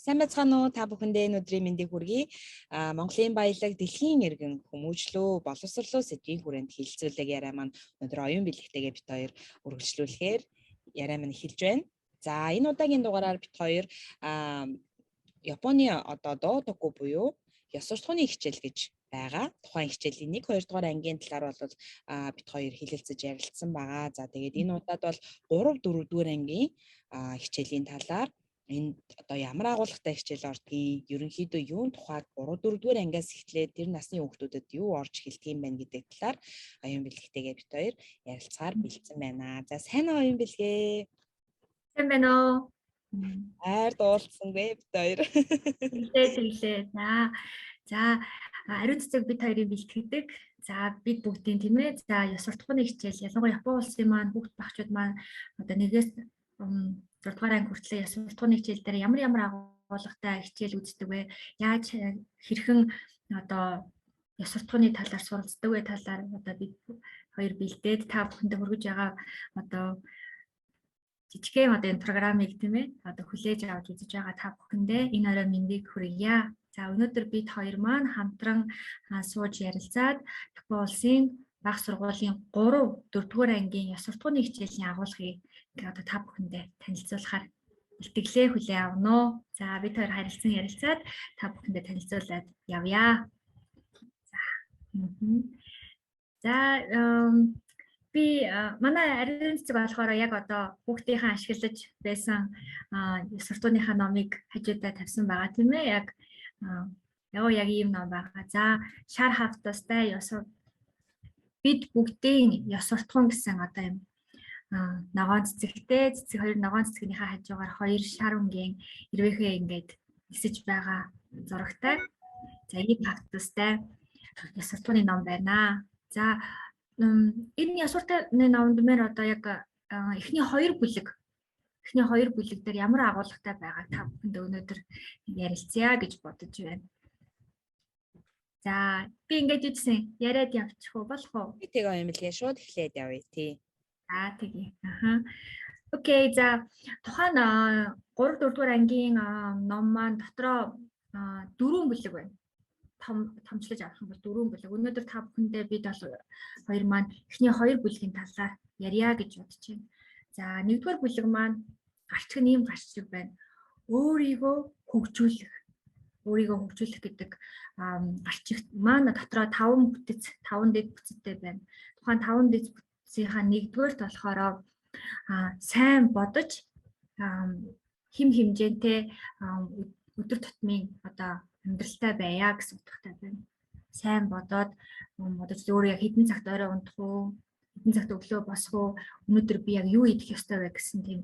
Сайн байцгаана уу? Та бүхэндээ өнөөдрийн мэндийг хүргэе. Монголын баялаг дэлхийн иргэн хүмүүжлөө боловсрлоо сэдвийн хүрээнд хилцүүлэг яриа маань өнөөдөр оюун бэлэгтэйгээ бит хоёр үргэлжлүүлэхээр яриа маань эхэлж байна. За энэ удаагийн дугаараар бит хоёр Японы доо току буюу ёс суртахууны хичээл гэж байгаа. Тухайн хичээлийн 1-2 дугаар ангийн талаар бол бит хоёр хэлэлцэж ярилцсан байгаа. За тэгээд энэ удаад бол 3-4 дугаар ангийн хичээлийн талаар энд ямар агуулгатай хичээл ордгийг, ерөнхийдөө юун тухайг 3-4 дугаар ангиас эхлээд тэр насны хүүхдүүдэд юу орж эхэлдэг юм байна гэдэг талаар оюун бэлэгтэйгээ бит хоёр ярилцахаар бэлдсэн байна. За сайн уу оюун бэлгээ? Сайн байна уу? Хайр дуулцсангүй бит хоёр. Тэглээ. За ариун цэцэг бит хоёрын бэлтгэдэг. За бид бүгдийн тийм ээ. За ёс суртахууны хичээл ялангуяа Япон улсын маань хүүхд багчууд маань одоо 1-ээс 6 дугаар анги хүртэл ёс суртахууны хичээл дээр ямар агуулгатай хичээл үздэг вэ? Яаж хэрхэн одоо ёс суртахууны талаар суралцдаг вэ талаар одоо бид хоёр бэлдээд та бүхэндээ хүргэж байгаа одоо жижигхэн одоо энэ программыг тийм ээ одоо хүлээж авч үзэж байгаа та бүхэндээ энэ орой мэндийг хүргье. За өнөөдөр бид хоёр маань хамтран сууж ярилцаад Япон улсын бага сургуулийн 3-4 ангийн ёс суртахууны хичээлийн агуулгыг одоо та бүхэндээ танилцуулахаар бэлтгэлээ хүлээн авна уу. За бид хоёр харилцан ярилцаад та бүхэндээ танилцуулаад явъя. За би манай ариун цэцэг болохоор яг одоо хүүхдийнхээ ашиглаж байсан ёс суртахууныхаа номыг хажуудаа тавьсан байгаа тийм ээ. Яг ийм ном байгаа. За шар хавтастай бид бүгдийн ёс суртахуун гэсэн одоо юм ногоон цэцэгтэй цэцэг хоёр ногоон цэцгийнхээ хажуугаар хоёр шар өнгийн ирвэхээ ингээд нисэж байгаа зурагтай. За ийм хавтастай ёс суртахууны ном байна. За энэ ёс суртахууны номд мэр одоо яг эхний хоёр бүлэг дээр ямар агуулгатай байгааг та бүхэнд өнөөдөр ярилцъя гэж бодож байна. За би ингэж үтсэн яриад явчих уу болох уу? Тэгээ оюун бэлгээ шууд эхлээд явъя тий. За тэгээ. Окей, за тухайн 3-4 дугаар ангийн ном маань дотроо 4 бүлэг байна. Томчлож авах юм бол 4 бүлэг. Өнөөдөр та бүхэндээ бид бол хоёр маань эхний 2 бүлгийн талаар ярья гэж бодож байна. За 1-р бүлэг маань гарчиг нь ийм гарчиг байна. Өөрийгөө хөгжүүлэх гэдэг гарчигт маань дотроо 5 дэд бүтцтэй байна. Тухайн 5 дэд бүтцийнхаа 1-р болохоор сайн бодож хим хэмжээтэй өдөр тутмын одоо амьдралтай байя гэсэн утгатай байна. Сайн бодож өөрөө яг хэдэн цагт орой унтах уу, хэдэн цагт өглөө босох уу, өнөөдөр би яг юу идэх ёстой вэ гэсэн тийм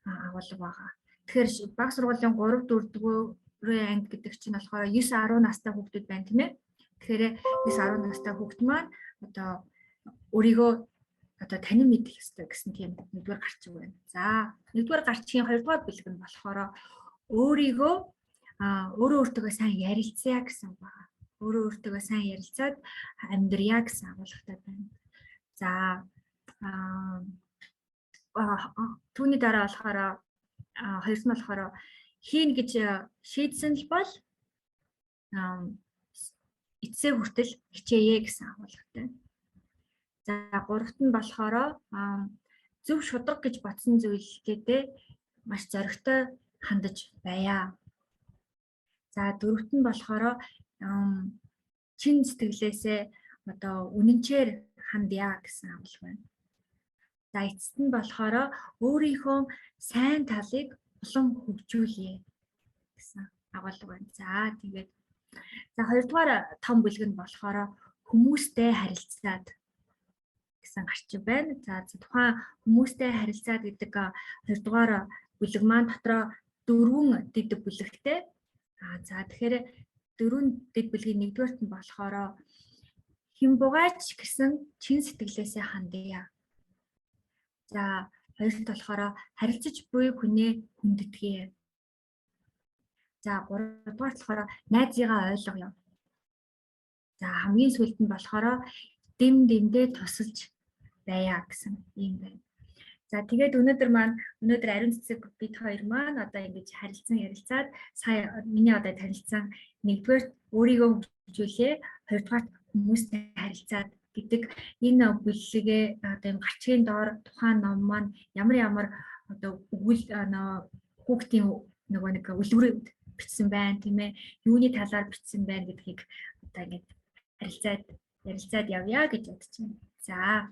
агуулга байгаа. Тэгэхээр бага сургуулийн 3-4 анги гэдэг чинь болохоор 9-10 настай хүүхдүүд байна тийм ээ. Тэгэхээр 9-10 настай хүүхд маань одоо өөрийгөө одоо танин мэдэх ёстой гэсэн тийм 1-р гарчиг байна. За 1-р гарчгийн 2-р бүлэг нь болохоор өөртөө сайн ярилцъя гэсэн байгаа. Өөртөө сайн ярилцаад амьдрья гэсэн агуулгатай байна. За түүний дараа болохоор хоёрт нь болохоор хийн гэж шийдсэн л бол эцсээ хүртэл хичээе гэсэн агуулгатай. За гуравт нь болохоор зөв шударга гэж бодсон зүйлдээ маш зоригтой хандаж байя. За дөрөвт нь болохоор чин сэтгэлээсээ одоо үнэнчээр хандъя гэсэн агуулга байна. За эцэст нь болохоор өөрийнхөө сайн талыг улам хөгжүүлье гэсэн агуулга байна. За тэгээд 2-р том бүлэг нь болохоор хүмүүстэй харилцаад гэсэн гарчиг байна. За тухайн хүмүүстэй харилцаад гэдэг 2-р бүлэг маань дотроо 4 дэд бүлэгтэй. За тэгэхээр 4 дэд бүлгийн 1-р нь болохоор хэн бугайч гэсэн чин сэтгэлээсээ хандъя. За 2-т болохоор харилцаж буй хүнээ хүндэтгэе. За 3-р болохоор найзыгаа ойлгоё. За хамгийн сүүлд нь болохоор дэм дэмдээ тусалж байя гэсэн юм байна. За тэгээд өнөөдөр ариун цэцэг бид хоёр маань одоо ингэж харилцан ярилцаад сая миний одоо танилцсан нэгдүгээр өөрийгөө хөгжүүлээ, хоёрдугаар хүмүүстэй харилцаад гэдэг энэ бүлэгээ одоо юм гачгийн доор тухайн ном маань ямар одоо хүүхдийн нөгөө нэг үлгэрүүд бичсэн байна тийм ээ. Юуны талаар бичсэн байна гэдгийг одоо ингэж ярилцаад явъя гэж бодож байна.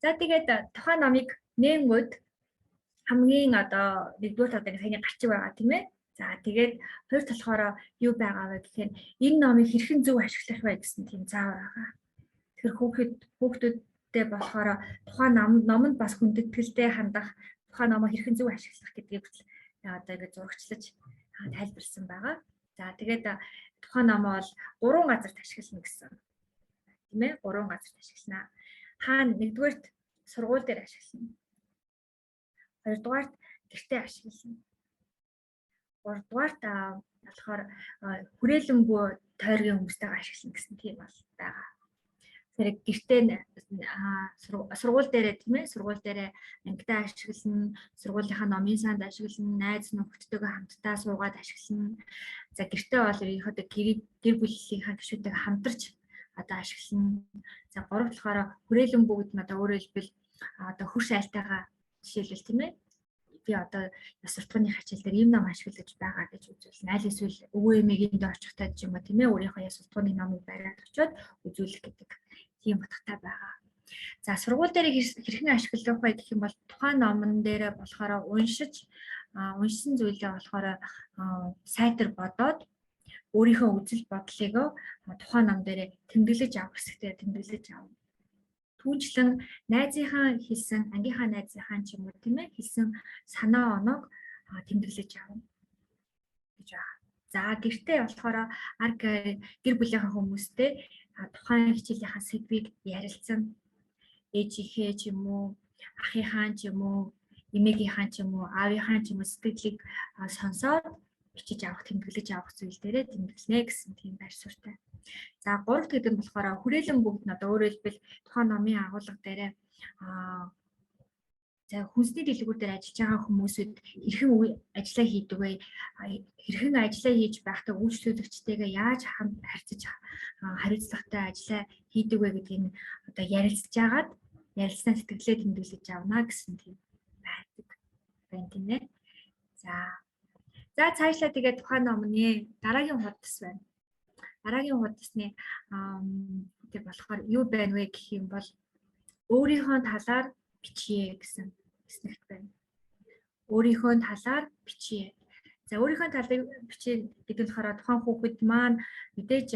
За тэгээд тухайн номыг нээнгүүд хамгийн одоо нэгдүгээр талд саяны гарчиг байгаа тийм ээ. За тэгээд хоёр талхаараа юу байгаа вэ гэхээр энэ номыг хэрхэн зөв ашиглах вэ гэсэн тийм заавар байгаа. Тэгэхээр хүүхдүүдтэй болохоор тухайн номонд бас хүндэтгэлтэй хандах, тухайн номоо хэрхэн зөв ашиглах гэдгийг одоо ингэ зурагчлаж тайлбарлсан байгаа. За тэгээд тухайн номоо бол 3 газарт ашиглана гэсэн. Тийм ээ? 3 газарт ашиглана. Хаана нэгдүгээрт сургууль дээр ашиглана. Хоёрдугаарт гэртээ ашиглана. Гуравдугаарт болохоор хүрээлэнгүй тойргийн хүмүүстэйгээ ашиглана гэсэн тийм бол байгаа. Тэгэхээр гэртээ сургууль дээрээ тийм ээ, сургууль дээрээ ангидаа ашиглана, сургуулийнхаа номын санд ашиглана, найз нөхдөдтэйгээ хамтдаа суугаад ашиглана. За гэртээ бол ерөнхийдөө гэр бүлийнхаа гишүүдтэйгээ хамтарч одоо ашиглана. За гурав болохоор хүрээлэнгүй гэдэг нь одоо өөрөөр хэлбэл одоо хөрш айлтайгаа жишээлбэл тийм ээ. Би одоо ёс суртахууны хичээл дээр ийм ном ашиглаж байгаа гэж үзүүлнэ. Аль эсвэл өвөө эмээгийн дэ очихтай ч юм уу тийм ээ. Өөрийнхөө ёс суртахууны номыг бариад очиод үзүүлэх гэдэг тийм утгатай байгаа. За сургууль дээр хэрхэн ашиглах вэ гэх юм бол тухайн номон дээр болохоор уншсан зүйлээ болохоор сайтар бодоод өөрийнхөө үзэл бодлыг тухайн ном дээр тэмдэглэж авах хэсэгтээ тэмдэглэж авах. Түүнчлэн найзынхаа хэлсэн, ангийнхаа найзынхаа ч юм уу тийм ээ хэлсэн санаа оноог тэмдэглэж авна гэж байна. За гэртээ болохоор гэр бүлийнхаа хүмүүстэй тухайн хичээлийнхаа сэдвийг ярилцсан. Ээжийнхээ ч юм уу, ахынхаа ч юм уу, эмээгийнхаа ч юм уу, аавынхаа ч юм уу сэтгэлийг сонсоод бичиж авах, тэмдэглэж авах зүйл дээрээ тэмдэглэнэ гэсэн тийм байр суурьтай. За 3 дахь гэдэг нь болохоор хүрээлэн бүгд нь одоо өөрөөр хэлбэл тухайн номын агуулга дээрээ за хүнсний дэлгүүр дээр ажиллаж байгаа хүмүүсүүд хэрхэн ажиллаа хийдэг вэ? Хэрхэн ажиллаа хийж байхдаа үйлчлүүлэгчтэйгээ яаж харьцаж хариуцлагатай ажиллаа хийдэг вэ гэдгийг одоо ярилцсан сэтгэлээ тэмдэглэж авна гэсэн тийм байдаг байна тийм ээ. За цаашлаа тэгээд тухайн номны дараагийн хуудас байна. Дараагийн хуудасны тэг болохоор юу байна вэ гэх юм бол өөрийнхөө талаар бичье гэсэн хэсэгт байна. Өөрийнхөө талаар бичье. За өөрийнхөө талаар бичье гэдэг нь болохоор тухайн хүүхэд маань мэдээж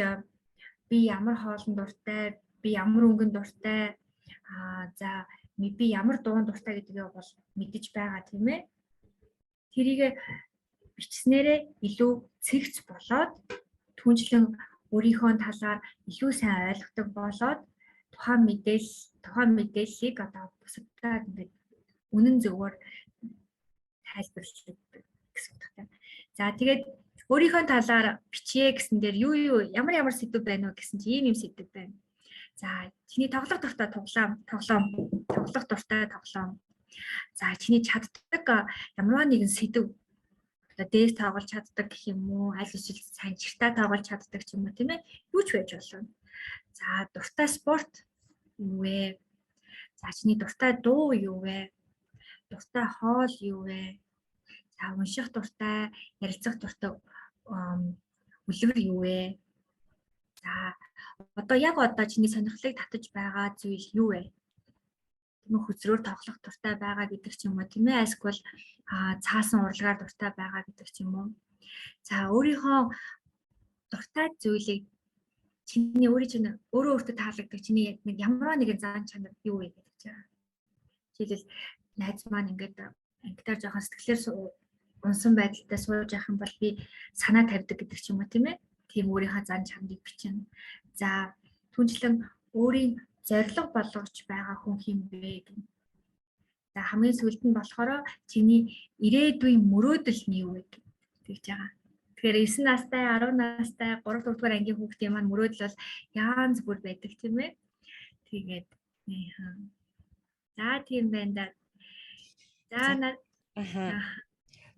би ямар хоолн дуртай, би ямар өнгөн дуртай, за би ямар дуун дуртай гэдгээ бол мэдэж байгаа тийм ээ. Тэрийг бичснээрээ илүү цэгц болоод түнчлэн өөрийнхөө талаар илүү сайн ойлгодог болоод тухайн мэдээллийг одоо бусадтай ингээд үнэн зөвөөр тайлбарлах гэсэн утгатай. За тэгээд өөрийнхөө талаар бичье гэсэн дээр ямар сэдв байна вэ гэсэн чинь ийм сэдв байна. За чиний тоглох дуртай тоглох дуртай тоглоом. За чиний чаддаг ямар нэгэн сэдв дээс тоглож чаддаг гэх юм уу, аль эсвэл сайн чиртаа тоглож чаддаг ч юм уу тийм ээ. Юу ч байж болно. За дуртай спорт юу вэ? За чиний дуртай дуу юу вэ? Дуртай хоол юу вэ? За унших дуртай, ярилцах дуртай үлгэр юу вэ? За одоо чиний сонирхлыг татаж байгаа зүйл юу вэ? Тийм хөзрөөр тоглох дуртай байгаа гэдэг ч юм уу тийм ээ. Эсвэл цаасан урлагаар дуртай байгаа гэдэг ч юм уу. За өөрийнхөө дуртай зүйлийг чиний өөрөө өөртөө таалагддаг чиний нэг ямар нэгэн зан чанар юу вэ гэдэг чинь. Жишээлбэл найз маань ингээд ангидаар жоохон сэтгэлээр унсан байдалтай сууж явах юм бол би санаа тавьдаг гэдэг ч юм уу тийм ээ. Тийм өөрийнхөө зан чанарыг бичнэ. За түнчлэн өөрийн зориг болгож байгаа хүн хэм бэ гэх. За хамгийн сүүлд нь болохоор чиний ирээдүйн мөрөөдөл нь юу вэ гэж байгаа. Тэгэхээр 9 настай, 10 настай, 3 дугаар ангийн хүүхдийн маань мөрөөдөл бол янз бүр байдаг тийм ээ. Тэгээд за тийм байна да. За Аха.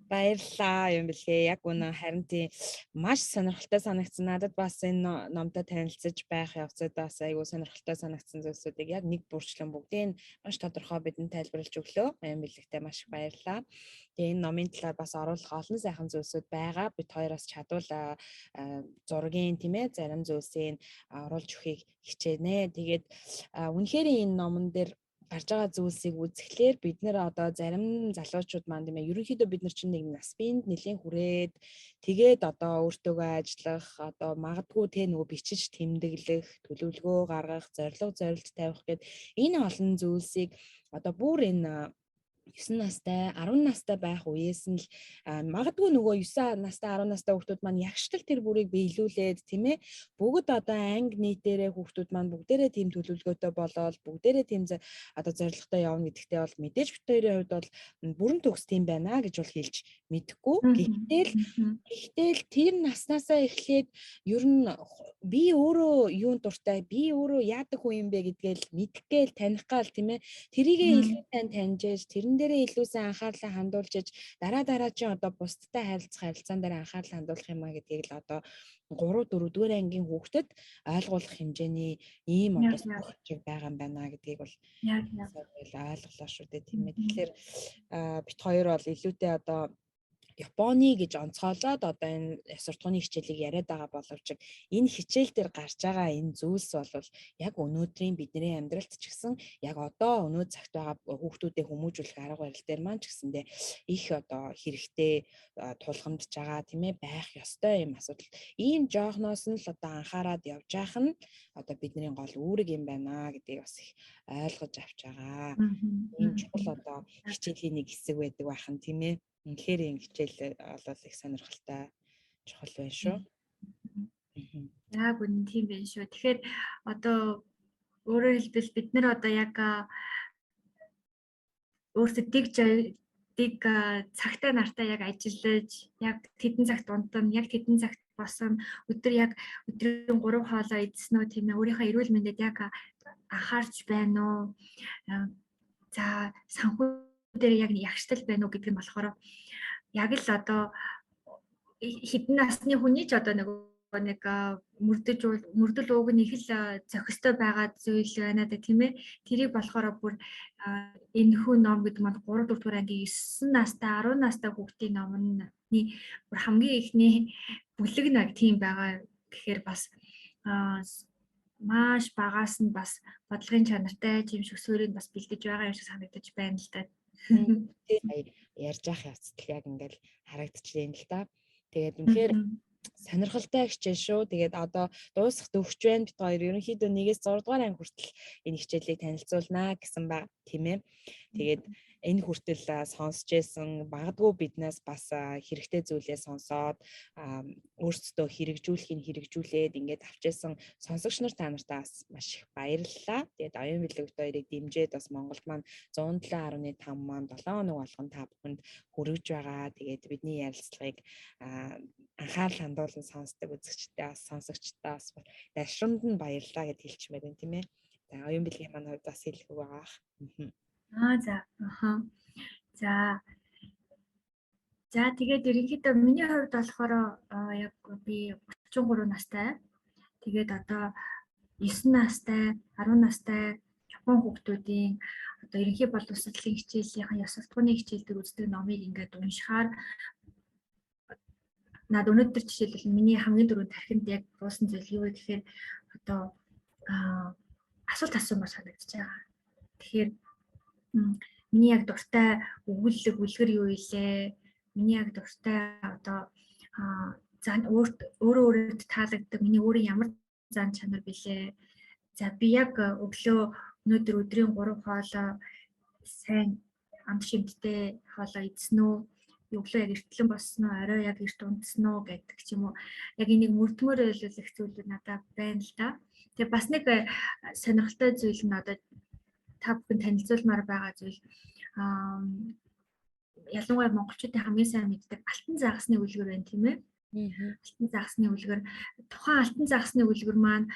Баярлалаа юм бэлээ. Яг үнэ харин тийм маш сонирхолтой санагдсан. Надад бас энэ номтой танилцж байх явцад бас айгүй сонирхолтой санагдсан зүйлсүүдийг яг нэг бүрчлэн бүгдийг маш тодорхой бидэнд тайлбарлаж өглөө. Аян бэлэгтээ маш их баярлалаа. Тэгээ энэ номын талаар бас оруулах олон сайхан зүйлсүүд байгаа. Бид хоёроос чадвал зургийн тийм ээ зарим зүйлсийг оруулж өгөхийг хичээнэ. Тэгээд үнэхээр энэ номон дээр гарч байгаа зүйлсийг үзэхлээр бид нэр одоо зарим залуучууд маань тийм ээ ерөнхийдөө бид нар чинь нэг нас биед нэлийн хүрээд тэгээд одоо өөртөөгөө ажиллах одоо магадгүй те нөгөө бичиж тэмдэглэх төлөвлөгөө гаргах зорилго зорилт тавих гэд энэ олон зүйлсийг одоо бүр энэ 9 настай 10 настай байх үеэс нь л магадгүй нөгөө 9 настай 10 настай хүүхдүүд маань ягштал тэр бүрийг биелүүлээд тийм ээ бүгд одоо анги нийтээрээ хүүхдүүд маань бүгдээрээ тийм төлөвлөгөөтэй болоод бүгдээрээ тийм одоо зорилготой явна гэдэгтээ бол мэдээж бит хоёрын хувьд бол бүрэн төгс тийм байна гэж бол хэлж мэдэхгүй. Гэхдээ л тэр наснаасаа эхлээд ер нь би өөрөө юунд дуртай би өөрөө яадаг хүн юм бэ гэдгээл мэдгээл таних гал тийм ээ тэрийгээ илүү сайн таньж тэрэн дээрээ илүү сайн анхаарлаа хандуулж дараа одоо бусдтай харилцаан дээр анхаарлаа хандуулах юм а гэдгийг л одоо 3 4 дугаар ангийн хүүхдэд ойлгуулах хэмжээний ийм одоо сургалтыг байгаа юм байна гэдгийг бол ойлголоо шүү дээ тийм ээ. Тэгэхээр бит хоёр бол илүүтэй одоо Японы гэж онцгойлоод одоо энэ суртахууны хичээлийг яриад байгаа боловч энэ хичээл дээр гарч байгаа энэ зүйлс бол яг өнөөдрийн бидний амьдралд ч гэсэн яг одоо өнөө цагт байгаа хүүхдүүдэд хүмүүжүүлэх арга барил дээр маань ч гэсэндээ их одоо хэрэгтэй тулгамдж байгаа тийм ээ байх ёстой юм асуудал. Ийм жоохноос нь л одоо анхаарад явж яах нь одоо бидний гол үүрэг юм байна гэдгийг бас их ойлгож авч байгаа. Ийм чухал одоо хичээлийн нэг хэсэг байдаг байхын тийм ээ. Үнэхээр энэ хичээл бол их сонирхолтой чухал байна шүү. Яг үнэн тийм байна шүү. Тэгэхээр одоо өөрөөр хэлбэл бид нэр одоо яг өөрсдөө дэг цагтаа нартаа яг ажиллаж яг тэдэн цагт унтан яг тэдэн цагт босон өдөр яг өдрийн 3 хоолоо идсэн үү тийм ээ өөрийнхөө эрүүл мэндэд яг анхаарч байна уу? За санхүү дээр яг ягштал байна уу гэдэг нь болохоор яг л одоо хэдэн насны хүний ч одоо нэг мөрдөл ууг нь их л зохистой байгаа зүйл байна да тийм ээ. Тэрийг болохоор бүр энэ хүн ном гэдэг маань 3 4 дугаар ангийн 9 настай 10 настай хүүхдийн номны бүр хамгийн ихний бүлэг нэг тийм байгаа гэхээр бас маш багаас нь бас бодлогын чанартай жимшгсүүрийг бас бэлдэж байгаа юм шиг санагдаж байна л да. Ярьж явах явцад яг ингээл харагдчихлээ л да. Тэгээд үнэхээр сонирхолтой хичээл шүү. Тэгээд одоо дуусах төгсж байна бид хоёр ерөнхийдөө 1-ээс 6 дугаар анги хүртэл энэ хичээлийг танилцуулнаа гэсэн баг тийм ээ. Тэгээд энэ хүртэл сонсч байсан магадгүй биднээс бас хэрэгтэй зүйлээ сонсоод өөрсдөө хэрэгжүүлээд ингээд авчээсэн сонсогч нар та нартаа бас маш их баярлалаа. Тэгээд оюун билэгт хоёрыг дэмжиж бас Монголд маань 107.5 маань 7 хоног болгон та бүхэнд хүргэж байгаа. Тэгээд бидний ярилцлагыг анхаарал хандуулан сонсдог үзэгчдээ бас сонсогчдаа бас дашрамд нь баярлалаа гэж хэлчихмээр байна тийм ээ. За оюун билгийн маань хувьд бас хэлэх үг байгаа. За тэгээд ерөнхийдөө миний хувьд болохоор яг би 33 настай. Тэгээд одоо 9 настай, 10 настай Япон хүүхдүүдийн одоо ерөнхий боловсролын хичээлийн ёс суртахууны хичээлдэг үздэг номыг ингээд уншихаар над өнөөдөр жишээлбэл миний хамгийн дөрөв тархинд яг буусан зүйл юу вэ гэхээр одоо асуулт асуумаар санагдаж байгаа. Тэгэхээр миний яг дуртай үлгэр юу илээ? Миний яг дуртай одоо өөрөө таалагддаг миний өөрийн ямар зан чанар билээ? За би яг өглөө өнөөдөр өдрийн 3 хоолоо сайн амт шимттэй хоолоо идсэн үү? Өглөө яг эртлэн болсон уу? Орой яг эрт унтсан уу гэдэг ч юм уу. Яг энийг мөрдмөр ойлуулах зүйлүүд надад байна л да. Тэгээ бас нэг сонирхолтой зүйл нь одоо та бүхэн танилцуулмаар байгаа зүйл ялангуяа монголчуудын хамгийн сайн мэддэг алтан загасны үлгэр байна тийм ээ. Алтан загасны үлгэр тухайн алтан загасны үлгэр маань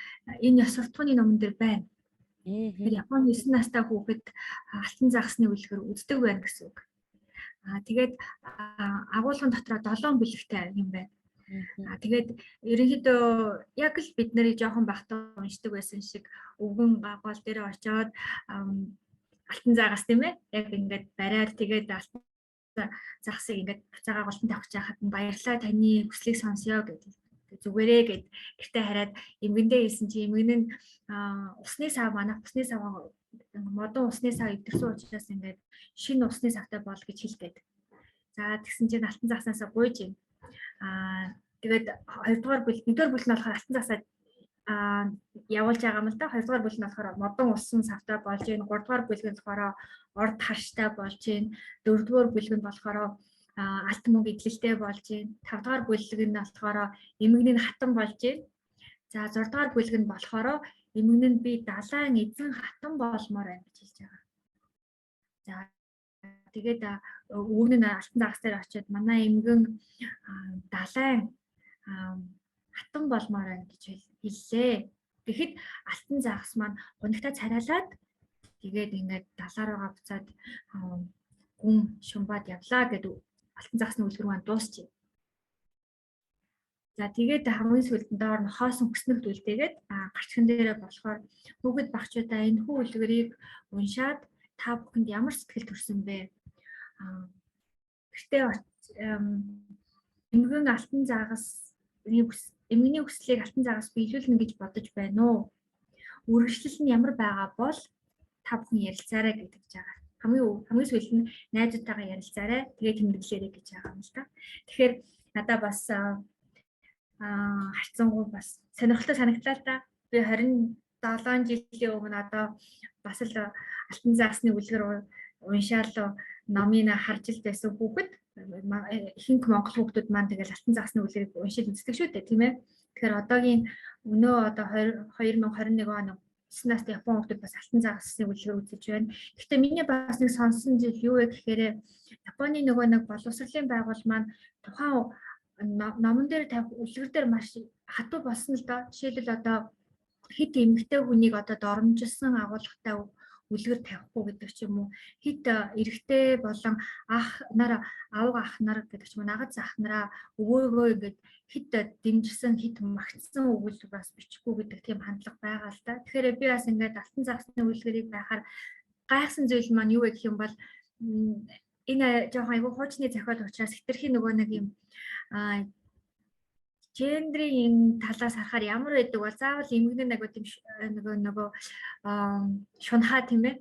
энэ ёс суртахууны номон дээр байна. Тэгэхээр Японы 9 настай хүүхэд алтан загасны үлгэр үздэг байна гэсэн үг. Тэгээд агуулгын дотроо 7 бүлэгтэй юм байна. Тэгээд ерөнхийдөө яг л бид нарыг жоохон бахтаа уншдаг байсан шиг өвгөн гол дээр очиод алтан заагаас тийм ээ яг ингээд бариад тэгээд алтан загсыг ингээд буцаага голтон тавьж яхад нь баярлалаа таны хүслийг сонсё гэдэг. Зүгээрээ гэд гэртээ хараад эмгэндээ хэлсэн чи эмгэн нь усны сав манайх усны сав модон усны сав өвдөрсөн учраас ингээд шинэ усны савтай бол гэж хэлгээд. За тэгсэн чинь алтан загсаасаа гуйж юм. Тэгээд 2-р бүлэг, 1-р бүлэг нь болохоор алтан загсаа явуулж байгаа юм л да. 2-р бүлэг нь болохоор модон усан савтай болж гин, 3-р бүлэг нь болохоор орд харштай болж гин, 4-р бүлэг нь болохоор алт мөнгө идэлтэй болж гин, 5-р бүлэг нь болохоор эмгэн нь хатан болж гин. За 6-р бүлэг нь болохоор эмгэн нь би далайн эзэн хатан болмоор байна гэж хэлж байгаа. За тэгээд өвгөн нь алтан загас дээр очиод манай эмгэн далайн хатан болмоор байна гэж хэллээ. Тэгэхэд алтан загас маань гунигтаа царайлаад тэгээд ингээд далаа руугаа буцаад гүн шумбаад явлаа гэдэг алтан загасны үлгэр маань дуусчих. За тэгээд хамгийн сүүлд доор нь хоосон хүснэгт үлдээгээд гарчхан дээрээ болохоор хүүхэд багчуудаа энэ хүү үлгэрийг уншаад та бүхэнд ямар сэтгэл төрсөн бэ? Гэртээ эмгэн алтан загас эмгэний хүслийг алтан загас биелүүлнэ гэж бодож байна уу? Үргэлжлэл нь ямар байгаа бол та бүхэн ярилцаарай гэдэг жагаа. Хамгийн сүүлд нь найзуудтайгаа ярилцаарай. Тэгээд тэмдэглээрэй гэж байгаа юм л та. Тэгэхээр надаа бас харцсангуу бас сонирхолтой санагдлаа л да. Би 27 жилийн өмнө одоо бас л алтан загасны үлгэр уншаал номыг харж ил байсан хүүхэд ихэнх монгол хүүхдүүд маань тэгэл алтан загасны үлгэрийг уншиж үздэг шүү дээ, тийм ээ. Тэгэхээр одоогийн өнөө одоо 2021 он 9 настай Япон хүүхдүүд бас алтан загасны үлгэр үзэж байна. Гэхдээ миний бас нэг сонсон зүйл юу вэ гэхээр Японы нөгөө нэг боловсролын байгуул маань тухайн номон дээр тавих үлгэр дээр маш хатуу болсон л доо. Жишээлбэл одоо хит эмэгтэй хүнийг одоо доромжилсан агуулгатай үлгэр тавихгүй гэдэг ч юм уу. Хит эрэгтэй болон ах нар, авга ах нар гэдэг ч юм уу, нагаз ах нараа өвөөгөө ингээд хит дэмжсэн, хит магтсан өгүүлбэр бас бичихгүй гэдэг тийм хандлага байгаа л да. Тэгэхээр би бас ингээд алтан загасны үлгэрийг байхаар гайхсан зүйл маань юу вэ гэх юм бол энэ жоохон айгүй хуучны зохиол учраас хитрхи нөгөө нэг юм гендрийн талаас харахаар ямар байдаг бол заавал эмгэнэ нэг тийм нөгөө шунхаа тийм ээ.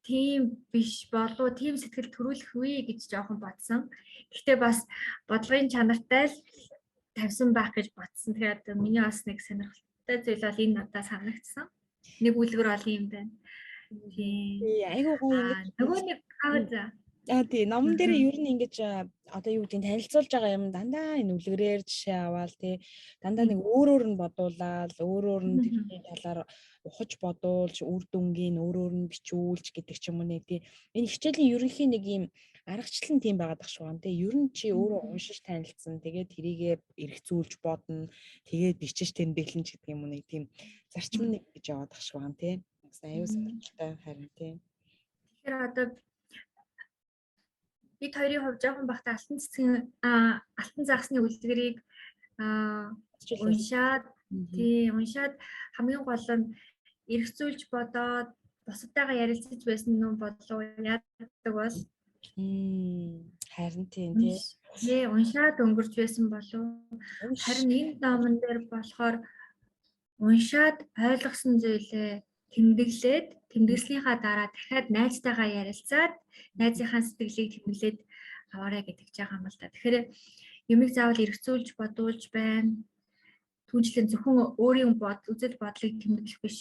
Тийм биш болов тийм сэтгэл төрүүлэх вэ гэж жоохон бодсон. Гэхдээ бас бодлогын чанартай л тавьсан байх гэж бодсон. Тэгэхээр миний бас нэг сонирхолтой зүйл бол энэ надад санагдсан. Нэг үлгэр бол юм байна. Тий, айгүй гоё нөгөө нэг тий, номон дээр ер нь ингэж одоо юу гэдэг нь танилцуулж байгаа юм дандаа энэ үлгэрээр жишээ аваад тий дандаа нэг өөрөөр нь бодуулаад өөрөөр нь тэрний талаар ухаж бодуулж үр дүнгийн өөрөөр нь бичүүлж гэдэг ч юм уу тий энэ хичээлийн ерөнхий нэг юм аргачлал нь тийм байгаад ах шүү. Тий ер нь чи өөрөө уншиж танилцсан тэгээд тэрийгэ эргцүүлж бодно тэгээд бичиж тэмдэглэн гэдэг юм уу нэг тийм зарчим нэг гэж яваад ах шүү. Тий аюу сонирхолтой харин тий. Тэгэхээр одоо бид хоёрын хувьд жоохон бахта алтан загасны үлгэрийг уншаад хамгийн гол нь эргцүүлж бодоод бусадтайгаа ярилцаж байсан нь бодлоо яадаг бол харин тийм тий уншаад өнгөрч байсан болов харин энэ номон дээр болохоор уншаад ойлгосон зүйлээ тэмдэглээд тэмдэглэснийхаа дараа дахиад найзтайгаа ярилцаад найзынхаа сэтгэлийг тэмдэглээд аваарай гэдэг жагаа юм л да. Тэгэхээр юмыг заавал эргцүүлж бодуулж байна. Түүнчлэн зөвхөн өөрийн үзэл бодлыг тэмдэглэх биш.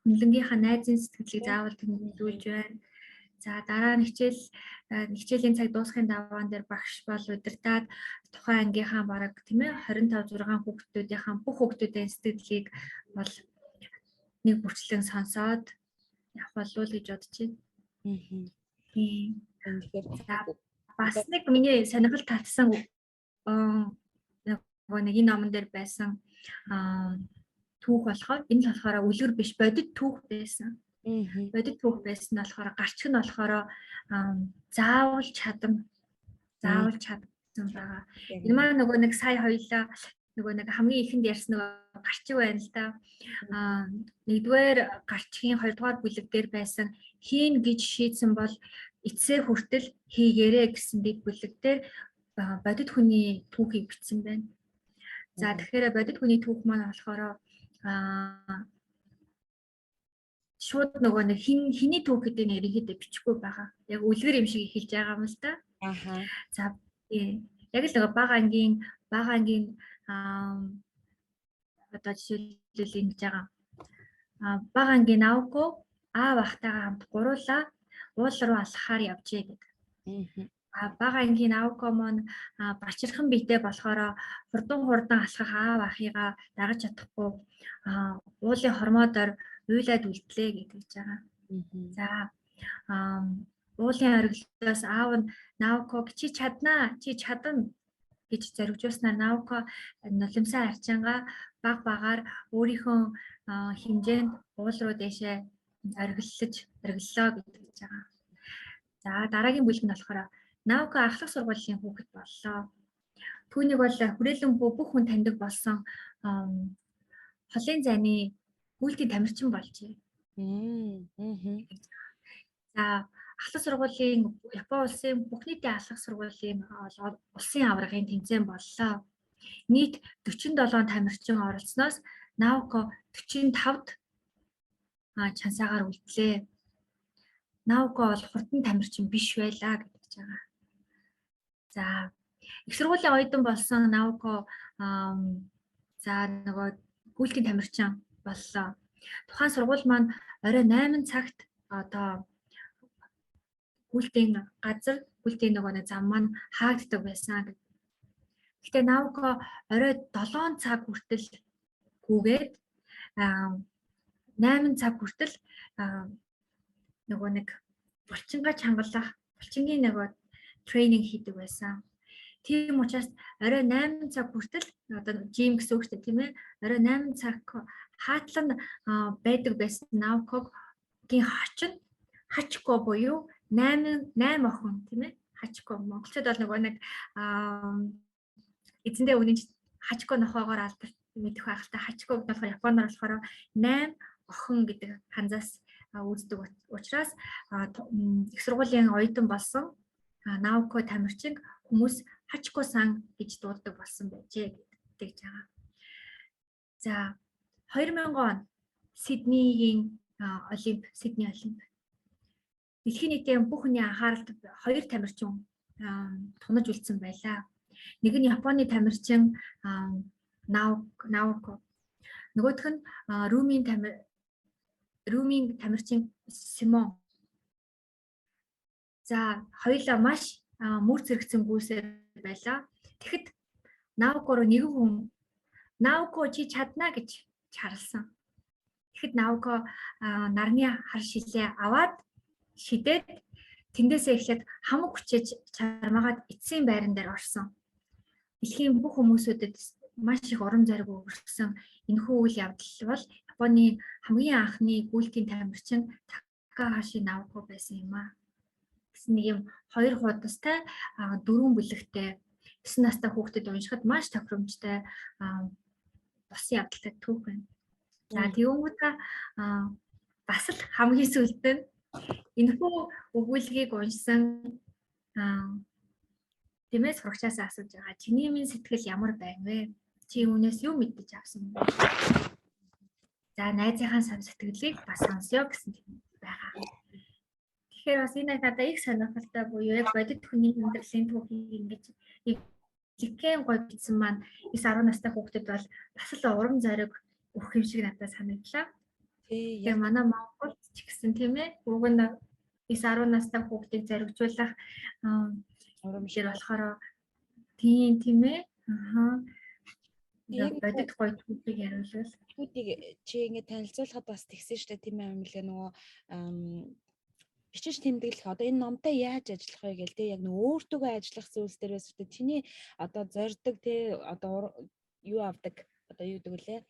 Хүнлэнгийнхаа найзын сэтгэлийг заавал тэмдэглүүлж байна. За дараа нь хичээлийн цаг дуусахын даваан дээр багш бол удирдаад тухайн ангийнхаа бараг тийм ээ 25 6 хүүхдүүдийнхаа бүх хүүхдүүдийн сэтгэлийг бол нэг бүрчлэн сонсоод явах болов уу гэж бодож байна. Тийм. Бас нэг миний сонирхол татсан нэг энэ номон дээр байсан түүх болохоор энэ болохоор үлгэр биш бодит түүх байсан. Бодит түүх байсан нь болохоор гарчиг нь болохоор заавал чадсан байгаа. Энэ маань нөгөө нэг сая хоёлаа нөгөө нэг хамгийн ихэнд ярьсан нөгөө гарчиг байна л да. Нэгдүгээр гарчгийн хоёрдугаар бүлэг дээр байсан хийн гэж шийдсэн бол эцсээ хүртэл хийгээрэй гэсэн дэг бүлэг дээр бодит хүний түүхийг бичсэн байна. За тэгэхээр бодит хүний түүх маань болохоор шууд нөгөө нэг хиний түүх гэдэг нь ерөнхийдөө бичихгүй байгаа. Яг үлгэр юм шиг эхэлж байгаа юм л да. За яг л нөгөө бага ангийн одоо жишээлбэл ингэж байгаа. Бага ангийн Наоко аав ахтайгаа хамт гуруула уул руу алхахаар явжээ гэдэг. Бага ангийн Наоко маань бачирхан биетэй болохоор хурдан алхах аав ахыгаа дагаж чадахгүй уулын хормоодоор уйлаад үлдлээ гэж байгаа. За уулын ориглоос аав нь Наоког чи чадна гэж зоригжуулснаар Наоко нулимсаа арчангаа багаар өөрийнхөө хэмжээнд уул руу дээшээ ориглолоо гэж байгаа. За дараагийн бүлэг нь болохоор Наоко ахлах сургуулийн хүүхэд боллоо. Түүнийг бол хүрээлэн бүх хүн таньдаг болсон холын зайны гүйлтийн тамирчин болжээ. За ахлах сургуулийн Япон улсын бүх нийтийн ахлах сургуулийн улсын аваргын тэмцээн боллоо. Нийт 47 тамирчин оролцсноос Наоко 45-д чансаагаар үлдлээ. Наоко бол хурдан тамирчин биш байлаа гэж байгаа. За их сургуулийн оюутан болсон Наоко за нөгөө гүйлтийн тамирчин боллоо. Тухайн сургууль маань орой 8 цагт одоо гүйлтийн нөгөө нэг зам маань хаагддаг байсан. Гэхдээ Наоко орой 7 цаг хүртэл гүгээд 8 цаг хүртэл нөгөө нэг булчингаа чангалах, булчингийн нөгөө тренинг хийдэг байсан. Тийм учраас орой 8 цаг хүртэл одоо жим гэсэн үг шүү дээ, тийм ээ. Орой 8 цаг хаатлан байдаг байсан Наокогийн хочин Хачико буюу 8 охин, тийм ээ. Хачико монголчууд бол нөгөө нэг эзэндээ үнэн Хачико нохоогоор алдарт мэдэх байх л та. Хачико гэдэг болохоор японоор болохоор 8 охин гэдэг ханзаас үздэг учраас их сургуулийн оюутан болсон Наоко тамирчин хүмүүс Хачико-сан гэж дууддаг болсон байжээ гэж байгаа. За 2000 он Сидней олимп. Дэлхийн нийтийн бүх хүний анхааралд 2 тамирчин тунаж үлдсэн байлаа. Нэг нь Японы тамирчин Наоко. Нөгөөх нь Румын тамирчин Симон. За хоёулаа маш мөр зэрэгцэн гүйсээр байлаа. Тэгэхэд Наоко руу нэгэн хүн Наоко чи чадна гэж чарлсан. Тэгэхэд Наоко нарны хар шилээ аваад шидээд тэндээсээ эхлээд хамаг хүчээж чармаагаад эцсийн байран дээр орсон. Дэлхийн бүх хүмүүсүүдэд маш их урам зориг өгсөн энэхүү үйл явдал бол Японы хамгийн анхны гүйлтийн тамирчин Такахаши Наоко байсан юм аа. Гэсэн нэг юм 2 хуудастай 4 бүлэгтэй 9 настай хүүхдэд уншихад маш тохиромжтой басан явдалтай түүх байна. За тэгвэл бас л хамгийн сүүлд нь энэхүү өгүүлгийг уншсан тиймээс сурагчаас асууж байгаа. Чиний минь сэтгэл ямар байна вэ? Чи үүнээс юу мэдэж авсан бэ? За найзынхаа сэтгэлийг бас сонсё гэсэн байгаа. Тэгэхээр бас энэ надад их сонирхолтой буюу яг бодит хүний амьдралын түүхийг ингэж жигхэн гой бичсэн маань 9-10 настай хүүхдэд бол бас л урам зориг өгөх юм шиг надад санагдлаа. Тэгээ манай Монголд ч гэсэн тийм ээ уг нь 9-10 настай хүүхдийг зоригжуулах урамшир болохоор тийм ээ бодит гой түүхийг яриулвал түүхийг чи ингэ танилцуулахад бас тэгсэн шүү дээ тийм ээ амилаа нөгөө бичиж тэмдэглэх одоо энэ номтой яаж ажиллах вэ гэл те яг нөгөө өөртөөгөө ажиллах зүйлс дээрээс үү чиний одоо зорддог те одоо юу авдаг одоо юу гэдэг лээ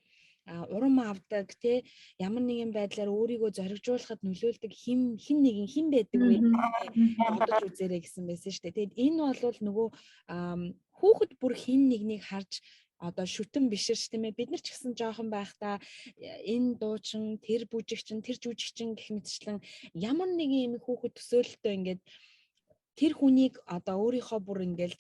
урам авдаг тий ямар нэгэн байдлаар өөрийгөө зоригжуулахад нөлөөлдөг хэн байдаг вэ бодож үзээрэй гэсэн байсан шүү дээ. Тэгэд энэ бол нөгөө хүүхэд бүр хэн нэгнийг харж одоо шүтэн биширч тийм ээ бид нар ч гэсэн жоохон байхдаа энэ дуучин тэр бүжигчин тэр жүжигчин гэх мэтчлэн ямар нэгэн юм хүүхэд төсөөлөлтөө ингээд тэр хүнийг одоо өөрийнхөө бүр ингээд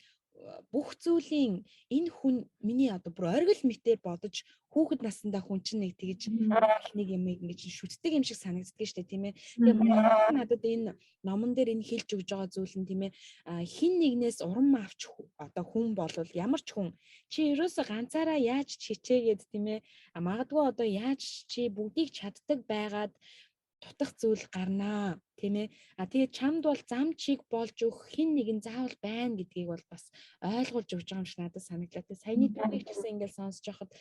бүх зүйлийн энэ хүн миний одоо бүр оргил мэтээр бодож хүүхэд наснда хүн чинь нэг тэгж нэг юм ингэж шүтдэг юм шиг санагддаг шүү дээ тийм ээ. Тэгээ надад энэ номон дээр энэ хэлж өгж байгаа зүйл нь тийм ээ хин нэгнээс урам авч одоо хүн болвол ямар ч хүн чи ерөөсө ганцаараа яаж чичээгээд тийм ээ магадгүй одоо яаж чи бүгдийг чаддаг байгаад тутах зүйл гарнаа тийм ээ. Тэгээд чамд бол зам чиг болж өгөх хин нэгэн заавал байна гэдгийг бол бас ойлгуулж өгч байгаа юм шиг надад санагдлаа. Тэгээд саяны түүхийг ч гэсэн ингээд сонсож байхад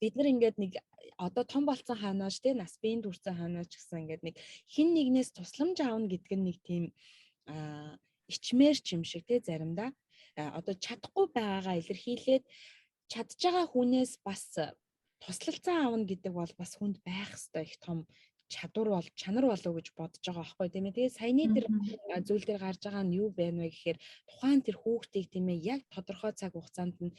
бид нар ингээд нэг одоо том болсон хойноос тийм нас биеийн төрсэн хойноос ч гэсэн ингээд нэг хин нэгнээс тусламж аавна гэдэг нь нэг тийм ичмэр ч юм шиг тийм заримдаа одоо чадахгүй байгаагаа илэрхийлээд чадж байгаа хүнээс бас туслалцаа аавна гэдэг бол бас хүнд байх ёстой их том чанар болов гэж бодож байгаа байхгүй тийм ээ. Тэгээд саяны тэр зүйл дээр гарч байгаа нь юу байна вэ гэхээр тухайн тэр хүүхдийг тийм ээ яг тодорхой цаг хугацаанд нь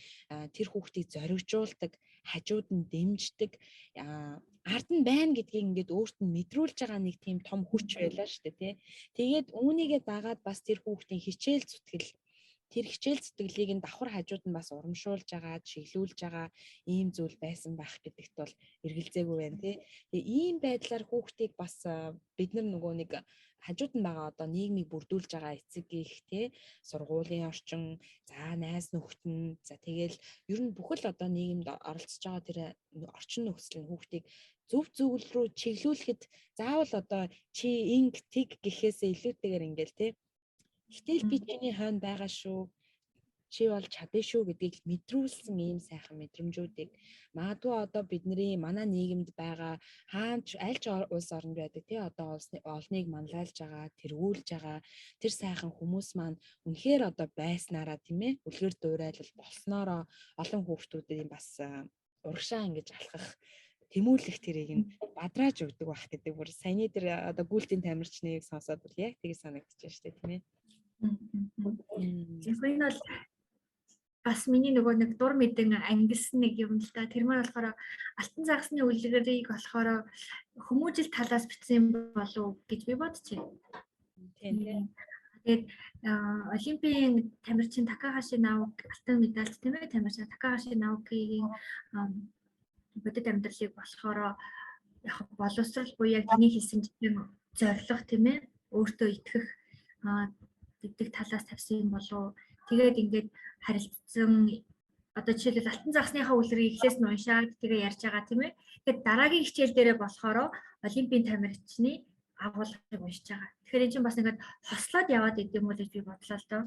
тэр хүүхдийг зоригжуулдаг, хажууд нь дэмждэг, ард нь байна гэдгийг ингээд өөрт нь мэдрүүлж байгаа нэг тийм том хүч байлаа шүү дээ тий. Тэгээд үүнийгээ дагаад бас тэр хүүхдийн хичээл зүтгэл тэр хичээл зүтгэлийг нь давхар хажууд нь бас урамшуулж байгаа, чиглүүлж байгаа ийм зүйл байсан байх гэдэгт бол эргэлзээгүй байна тий. Тэгээ ийм байдлаар хүүхдийг бас бид нар нөгөө нэг хажууд нь байгаа одоо нийгмийг бүрдүүлж байгаа эцэг их тий сургуулийн орчин, за найз нөхдөд, за тэгэл ер нь бүхэл одоо нийгэмд оролцож байгаа тэр орчин нөхцөлийн хүүхдийг зөв зүйл рүү чиглүүлэхэд заавал одоо чи инг тэг гэхээсээ илүүтэйгээр ингээл тий гэтэл би чиний хойно байгаа шүү. Чи бол чадна шүү гэдгийг мэдрүүлсэн ийм сайхан мэдрэмжүүдийг магадгүй одоо бидний манай нийгэмд байгаа хаач аль ч улс оронд байдаг тий одоо олныг манлайлж байгаа, тэргүүлж байгаа тэр сайхан хүмүүс маань үнэхээр одоо байснараа тийм ээ үлгэр дуурайлал болсноороо олон хүүхдүүдийн бас урагшаа ингэж алхах тэмүүлэх тэрийг нь бадрааж өгдөг байх гэдэг бүр саяны тэр одоо гүйлтийн тамирчныг сонсоод бол яг тийг санагдчихжээ шүү дээ тийм ээ. Тэгэхээр энэ бол бас миний нөгөө нэг дур мэдэн ангилсан нэг юм л да. Тэр маань болохоор алтан загсны үлгэрийг болохоор хүмүүжил талаас бичсэн болов гэж би бодчихъя. Тийм. Тэгээд Олимпийн тамирчин Такахаши Наоки алтан медальт тийм ээ тамирчин Такахаши Наокигийн бодит амьдралыг болохоор яг боловсрал буюу яг таны хэлсэн зорилго тийм ээ өөртөө итгэх гэдэг талаас тавьсан юм болов. Тэгээд ингээд харилцсан одоо жишээлбэл алтан загсныхаа үлрийг эхлээс нь уншаад тэгээ ярьж байгаа тийм ээ. Тэгээд дараагийн хичээл дээрээ болохоор Олимпийн тамирчны агуулгыг уншиж байгаа. Тэгэхээр энэ чинь бас ингээд хослоод яваад идэм үү гэж би бодлоо л доо.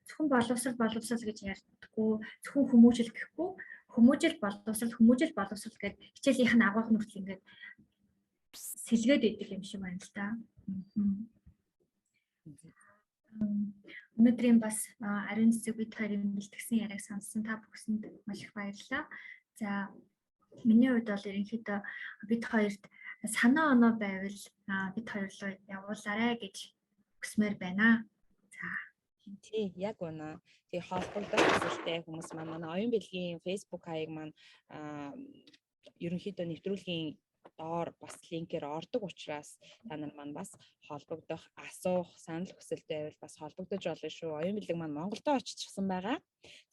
Зөвхөн боловсрал гэж ярьдаггүй, зөвхөн хүмүүжил гэхгүй, хүмүүжил боловсрал гэдэг хичээлийнх нь агуулга нөхцөл ингээд сэлгээд идэг юм шиг байна л да. Өнөөдрийн бас ариун цэцэг бид хоёрын бэлтгэсэн яриаг сонссон та бүхэнд маш их баярлалаа. За миний хувьд бол ерөнхийдөө бид хоёрт санаа оноо байвал бид хоёрлоо явуулаарай гэж хүсмээр байна. За тий яг үнэ. Тэгээ холбогдох зүйлтэй хүмүүс манай оюун билгийн Facebook хаяг маань ерөнхийдөө нэвтрүүлгийн доор бас линкээр ордог учраас та нар маань бас холбогдох, асуух, санал хүсэлт байвал бас холбогдож болно шүү. Оюун бэлэг маань Монголдо очижсэн байгаа.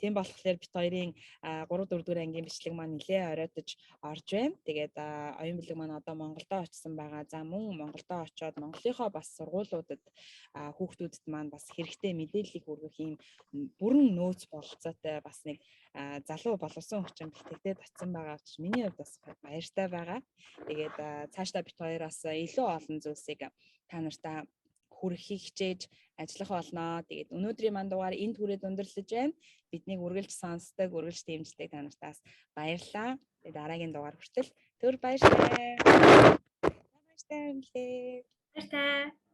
Тийм болохоор бит хоёрын 3-4 дугаар ангийн бичлэг маань нэлээ оройтож орж байна. Тэгээд оюун бэлэг маань одоо Монголдо очсон байгаа. За мөн Монголдо очоод Монголынхоо бас сургуулиудад хүүхдүүдэд маань бас хэрэгтэй мэдээллийг хүргэх юм бүрэн нөөц бололцоотой бас нэг залуу боловсон хүчин бэлтгэгдээд очсон байгаа учраас миний хувьд бас баяртай байгаа. Тэгээд цаашдаа бит хоёроос илүү олон зүйлсийг та нартаа хүргэхийг хичээж ажиллах болно. Тэгээд өнөөдрийн манд дугаар энд хүрээд өндөрлөж байна. Биднийг үргэлж сонсдог, үргэлж дэмждэг та нартаас баярлалаа. Тэгээд дараагийн дугаар хүртэл түр баярлалаа. Баярлалаа. баяртай.